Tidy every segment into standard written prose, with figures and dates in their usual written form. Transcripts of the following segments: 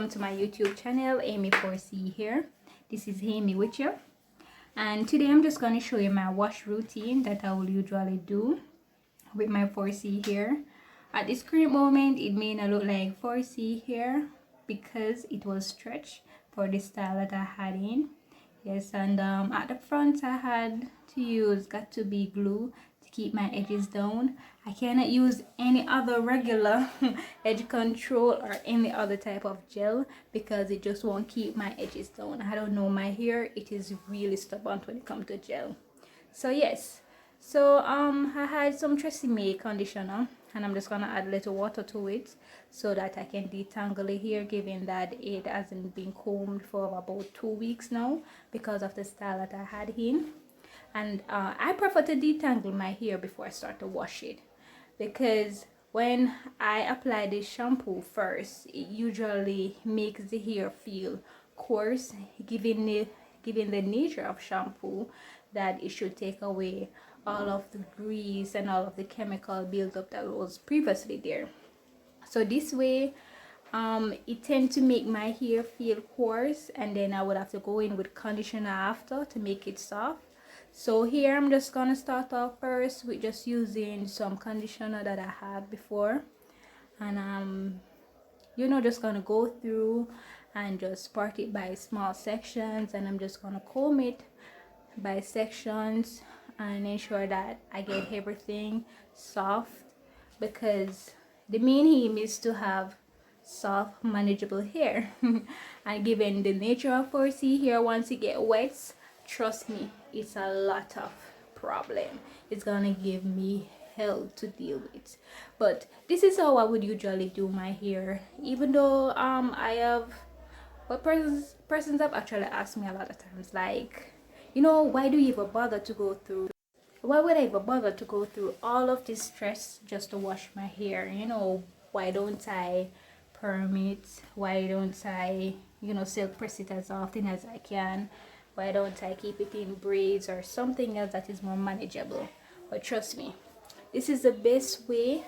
welcome to my YouTube channel, Amy 4C here. This is Amy with you, and today I'm just going to show you my wash routine that I will usually do with my 4C hair. At this current moment, it may not look like 4C hair because it was stretched for the style that I had in. Yes, and at the front I had to use got to be glue to keep my edges down. I cannot use any other regular edge control or any other type of gel because it just won't keep my edges down. I don't know, my hair, it is really stubborn when it comes to gel. So yes, so I had some Tresemme conditioner and I'm just gonna add a little water to it so that I can detangle the hair, given that it hasn't been combed for about 2 weeks now because of the style that I had in. And I prefer to detangle my hair before I start to wash it, because when I apply the shampoo first, it usually makes the hair feel coarse, given the nature of shampoo that it should take away all of the grease and all of the chemical buildup that was previously there. So this way it tends to make my hair feel coarse, and then I would have to go in with conditioner after to make it soft. So here I'm just gonna start off first with just using some conditioner that I had before, and just gonna go through and just part it by small sections, and I'm just gonna comb it by sections and ensure that I get everything soft, because the main aim is to have soft, manageable hair. And given the nature of 4C hair, once it get wet, trust me, it's a lot of problem. It's gonna give me hell to deal with. But this is how I would usually do my hair, even though I have, but persons have actually asked me a lot of times, like, why do you even bother to go through, why would I even bother to go through all of this stress just to wash my hair? Why don't I perm it? Why don't I silk press it as often as I can? Why don't I keep it in braids or something else that is more manageable? But trust me, this is the best way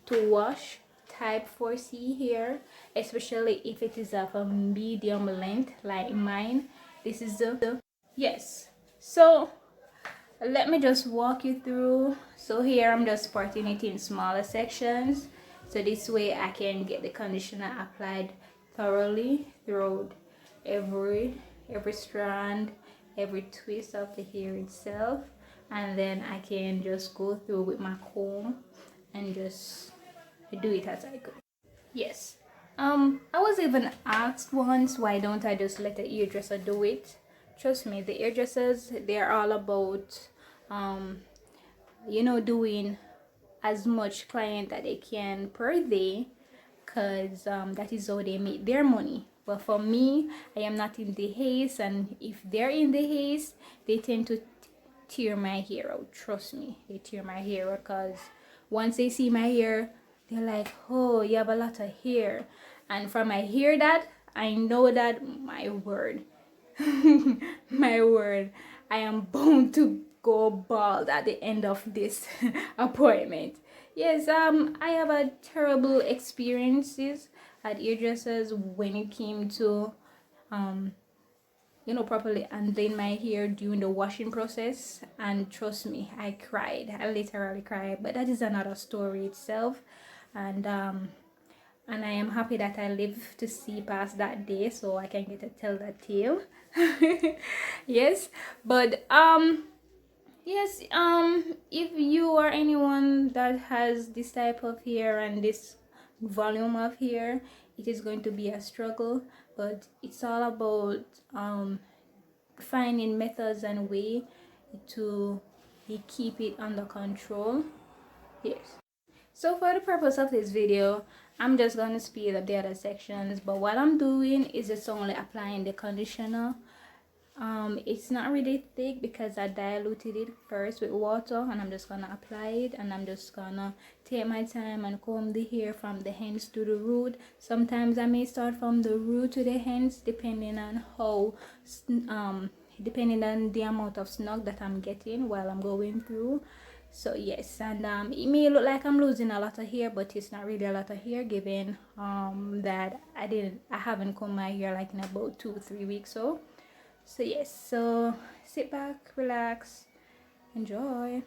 to wash type 4C hair, especially if it is of a medium length like mine. This is the yes. So let me just walk you through. So here I'm just parting it in smaller sections, so this way I can get the conditioner applied thoroughly throughout every strand, every twist of the hair itself, and then I can just go through with my comb and just do it as I go. Yes, I was even asked once, why don't I just let the hairdresser do it? Trust me, the hairdressers, they're all about doing as much client that they can per day, because that is how they make their money. But for me, I am not in the haze, and if they're in the haze, they tend to tear my hair out. Trust me, they tear my hair out, because once they see my hair, they're like, oh, you have a lot of hair. And from I hear that, I know that, my word, my word, I am bound to go bald at the end of this appointment. Yes, I have a terrible experiences at hairdressers when it came to properly handling my hair during the washing process. And trust me, I cried. I literally cried, but that is another story itself. And I am happy that I live to see past that day so I can get to tell that tale. Yes, but yes, if you are anyone that has this type of hair and this volume of hair, it is going to be a struggle, but it's all about finding methods and way to keep it under control. Yes. So for the purpose of this video, I'm just going to speed up the other sections, but what I'm doing is just only applying the conditioner. It's not really thick because I diluted it first with water, and I'm just gonna apply it, and I'm just gonna take my time and comb the hair from the ends to the root. Sometimes I may start from the root to the ends, depending on how depending on the amount of snug that I'm getting while I'm going through. So yes, and it may look like I'm losing a lot of hair, but it's not really a lot of hair, given that I haven't combed my hair like in about 2-3 weeks. So yes, so sit back, relax, enjoy.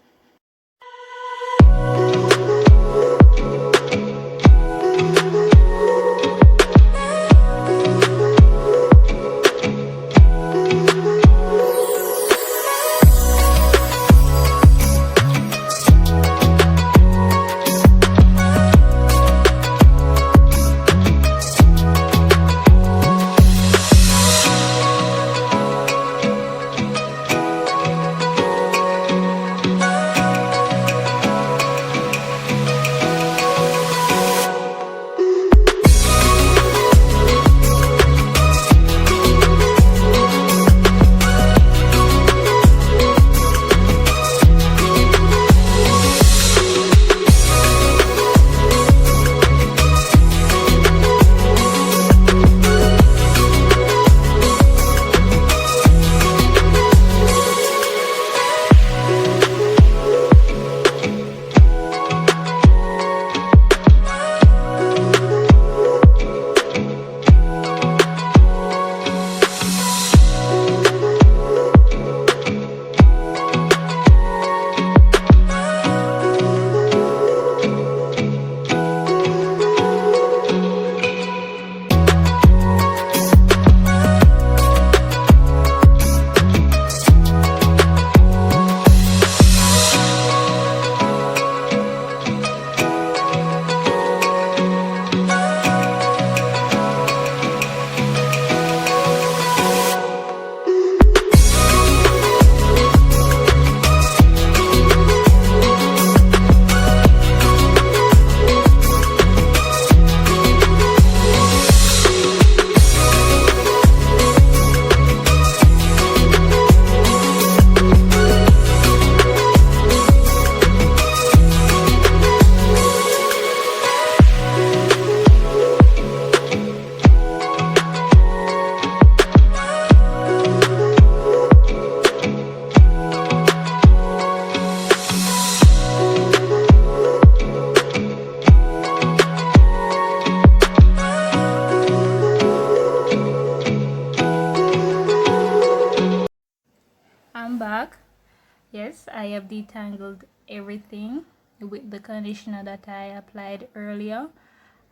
I'm back. Yes, I have detangled everything with the conditioner that I applied earlier,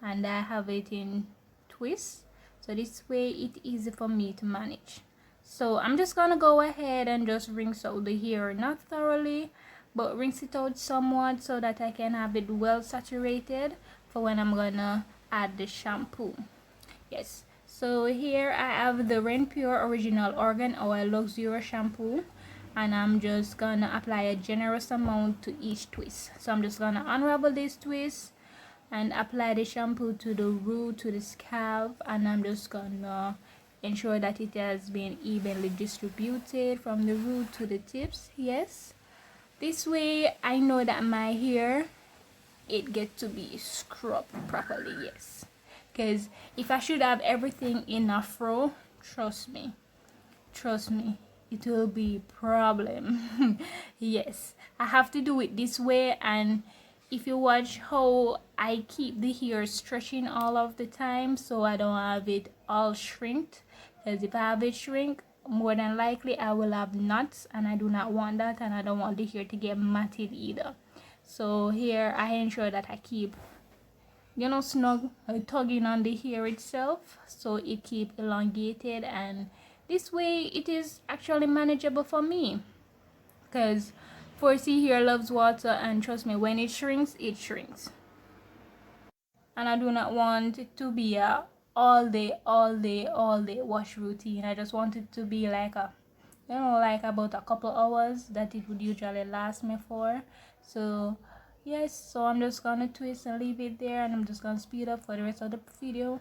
and I have it in twists, so this way it's easy for me to manage. So I'm just gonna go ahead and just rinse out the hair, not thoroughly, but rinse it out somewhat so that I can have it well saturated for when I'm gonna add the shampoo. Yes, so here I have the Rain Pure Original Organ Oil Luxurious Shampoo, and I'm just gonna apply a generous amount to each twist. So I'm just gonna unravel this twist and apply the shampoo to the root, to the scalp, and I'm just gonna ensure that it has been evenly distributed from the root to the tips. Yes, this way I know that my hair, it gets to be scrubbed properly. Yes, because if I should have everything in a fro, trust me, it will be problem. Yes, I have to do it this way. And if you watch how I keep the hair stretching all of the time, so I don't have it all shrinked, because if I have it shrink, more than likely I will have knots, and I do not want that, and I don't want the hair to get matted either. So here I ensure that I keep, you know, snug, tugging on the hair itself, so it keep elongated, and this way it is actually manageable for me, because 4C hair loves water, and trust me, when it shrinks, it shrinks. And I do not want it to be a all day wash routine. I just want it to be like a, you know, like about a couple hours that it would usually last me for. So yes, so I'm just gonna twist and leave it there, and I'm just gonna speed up for the rest of the video.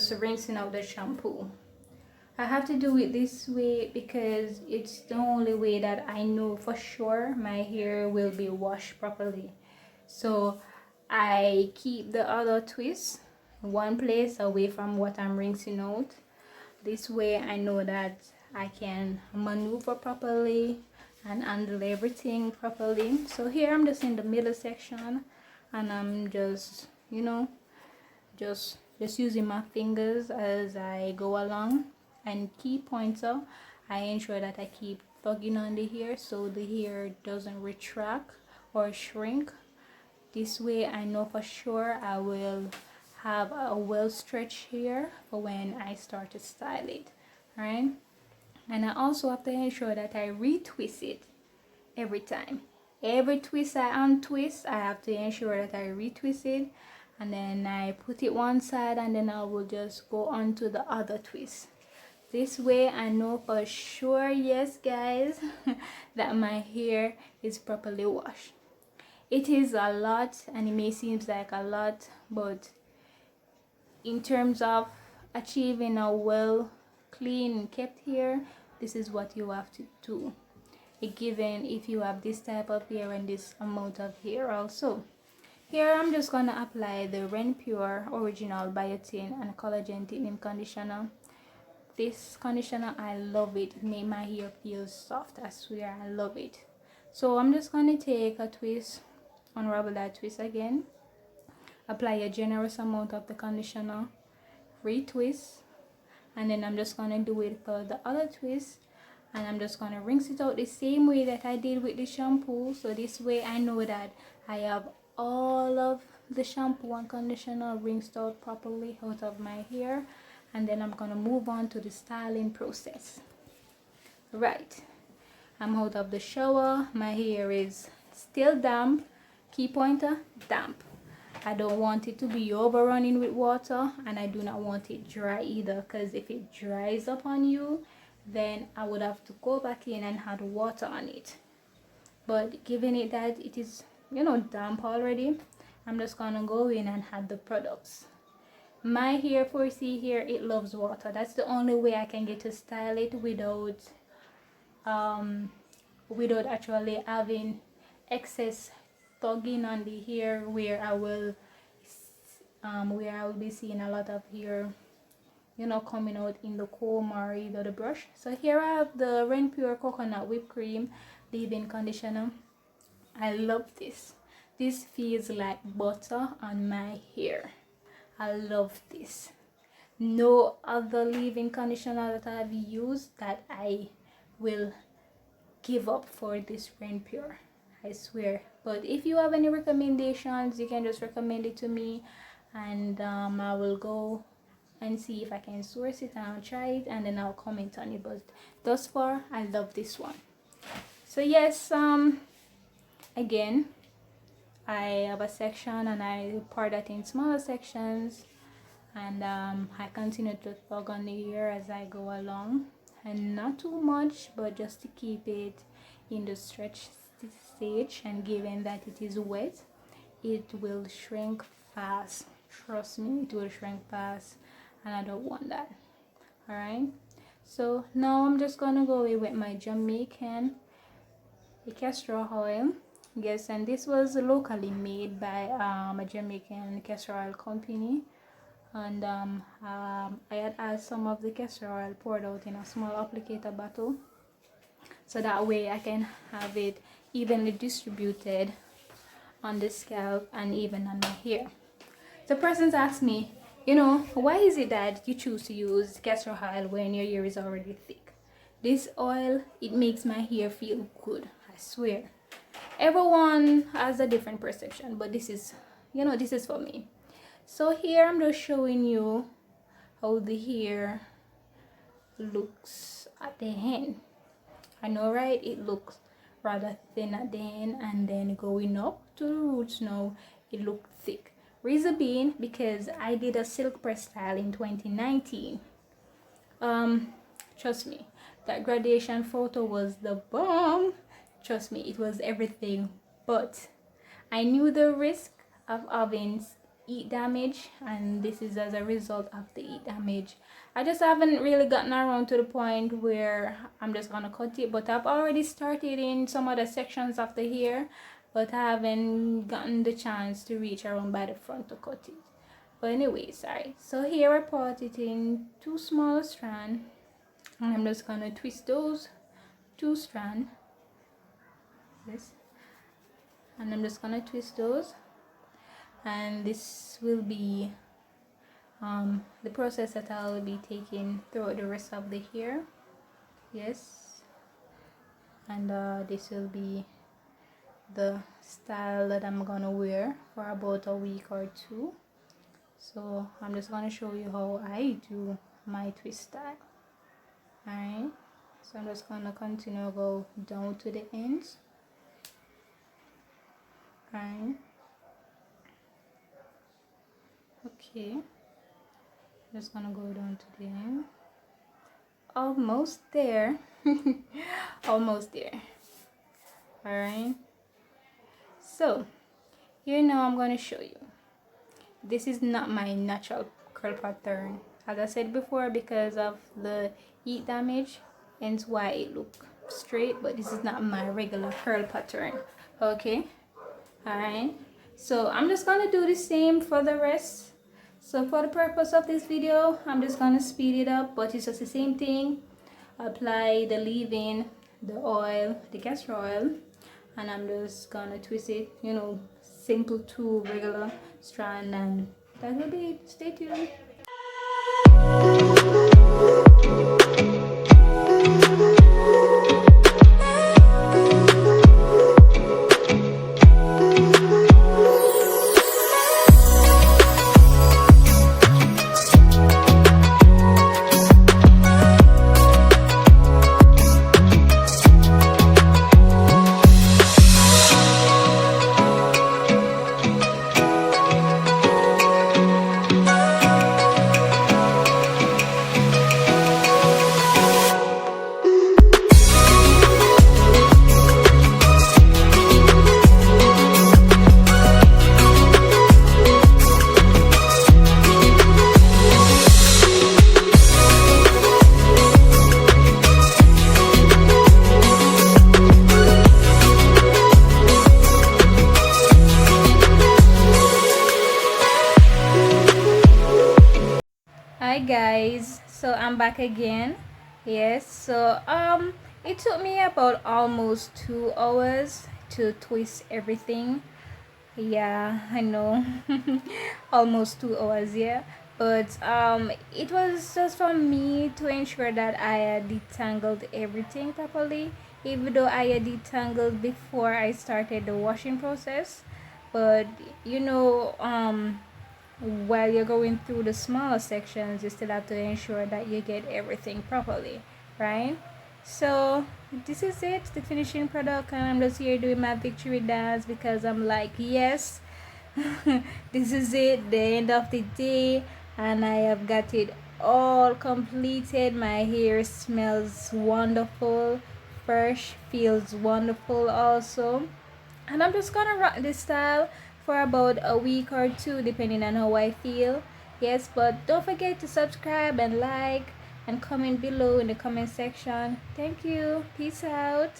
just rinsing out the shampoo. I have to do it this way because it's the only way that I know for sure my hair will be washed properly. So I keep the other twist in one place away from what I'm rinsing out. This way I know that I can maneuver properly and handle everything properly. So here I'm just in the middle section, and I'm just, you know, just using my fingers as I go along. And key pointer, I ensure that I keep tugging on the hair so the hair doesn't retract or shrink. This way I know for sure I will have a well stretched hair for when I start to style it. Alright, and I also have to ensure that I retwist it every time. Every twist I untwist, I have to ensure that I retwist it, and then I put it one side, and then I will just go on to the other twist. This way I know for sure, yes guys, that my hair is properly washed. It is a lot, and it may seem like a lot, but in terms of achieving a well clean and kept hair, this is what you have to do, given if you have this type of hair and this amount of hair. Also here I'm just gonna apply the Ren Pure Original Biotin and Collagen Thickening Conditioner. This conditioner, I love it. It made my hair feel soft. I swear, I love it. So I'm just gonna take a twist, unravel that twist again, apply a generous amount of the conditioner, retwist, and then I'm just gonna do it for the other twist, and I'm just gonna rinse it out the same way that I did with the shampoo. So this way I know that I have all of the shampoo and conditioner rinsed out properly out of my hair, and then I'm gonna move on to the styling process. Right, I'm out of the shower. My hair is still damp. Key pointer, damp. I don't want it to be overrunning with water, and I do not want it dry either, because if it dries up on you, then I would have to go back in and add water on it. But given it that it is, you know, damp already, I'm just gonna go in and add the products. My hair, 4C hair, it loves water. That's the only way I can get to style it without actually having excess tugging on the hair, where I will be seeing a lot of hair, you know, coming out in the comb or either the brush. So here I have the Ren Pure Coconut Whipped Cream Leave-In Conditioner. I love this. This feels like butter on my hair. I love this. No other leave-in conditioner that I've used that I will give up for this Ren Pure, I swear. But if you have any recommendations, you can just recommend it to me, and I will go and see if I can source it, and I'll try it, and then I'll comment on it. But thus far I love this one. So yes, again, I have a section and I part that in smaller sections, and I continue to tug on the hair as I go along, and not too much, but just to keep it in the stretch stage. And given that it is wet, it will shrink fast. Trust me, it will shrink fast, and I don't want that. Alright, so now I'm just gonna go away with my Jamaican castor oil. Yes, and this was locally made by a Jamaican castor oil company, and I had some of the castor oil poured out in a small applicator bottle, so that way I can have it evenly distributed on the scalp and even on my hair. The person asked me, you know, why is it that you choose to use castor oil when your hair is already thick? This oil, it makes my hair feel good, I swear. Everyone has a different perception, but this is, you know, this is for me. So here I'm just showing you how the hair looks at the end. I know, right? It looks rather thin at the end, and then going up to the roots now it looks thick. Reason being, because I did a silk press style in 2019. Trust me, that graduation photo was the bomb. Trust me, it was everything, but I knew the risk of having heat damage, and this is as a result of the heat damage. I just haven't really gotten around to the point where I'm just gonna cut it, but I've already started in some other sections of the hair, but I haven't gotten the chance to reach around by the front to cut it. But anyway, sorry. So here I put it in 2 small strands, and I'm just gonna twist those 2 strands. This, and I'm just gonna twist those, and this will be the process that I'll be taking throughout the rest of the hair. Yes, and this will be the style that I'm gonna wear for about a week or 2. So I'm just gonna show you how I do my twist style. Alright, so I'm just gonna continue go down to the ends. Alright, okay, just gonna go down to the end. Almost there. Almost there. Alright, so here now I'm going to show you. This is not my natural curl pattern, as I said before, because of the heat damage, hence why it look straight, but this is not my regular curl pattern. Okay, alright, so I'm just going to do the same for the rest. So for the purpose of this video, I'm just going to speed it up, but it's just the same thing. Apply the leave-in, the oil, the castor oil, and I'm just gonna twist it, you know, simple 2 regular strand, and that will be it. Stay tuned. Hi guys, so I'm back again. Yes, so it took me about almost 2 hours to twist everything. Yeah, I know. Almost 2 hours, yeah, but it was just for me to ensure that I had detangled everything properly, even though I had detangled before I started the washing process. But you know, while you're going through the smaller sections, you still have to ensure that you get everything properly, right? So this is it, the finishing product, and I'm just here doing my victory dance because I'm like, yes, this is it, the end of the day, and I have got it all completed. My hair smells wonderful, fresh, feels wonderful also, and I'm just gonna rock this style for about a week or 2 depending on how I feel. Yes, but don't forget to subscribe and like and comment below in the comment section. Thank you. Peace out.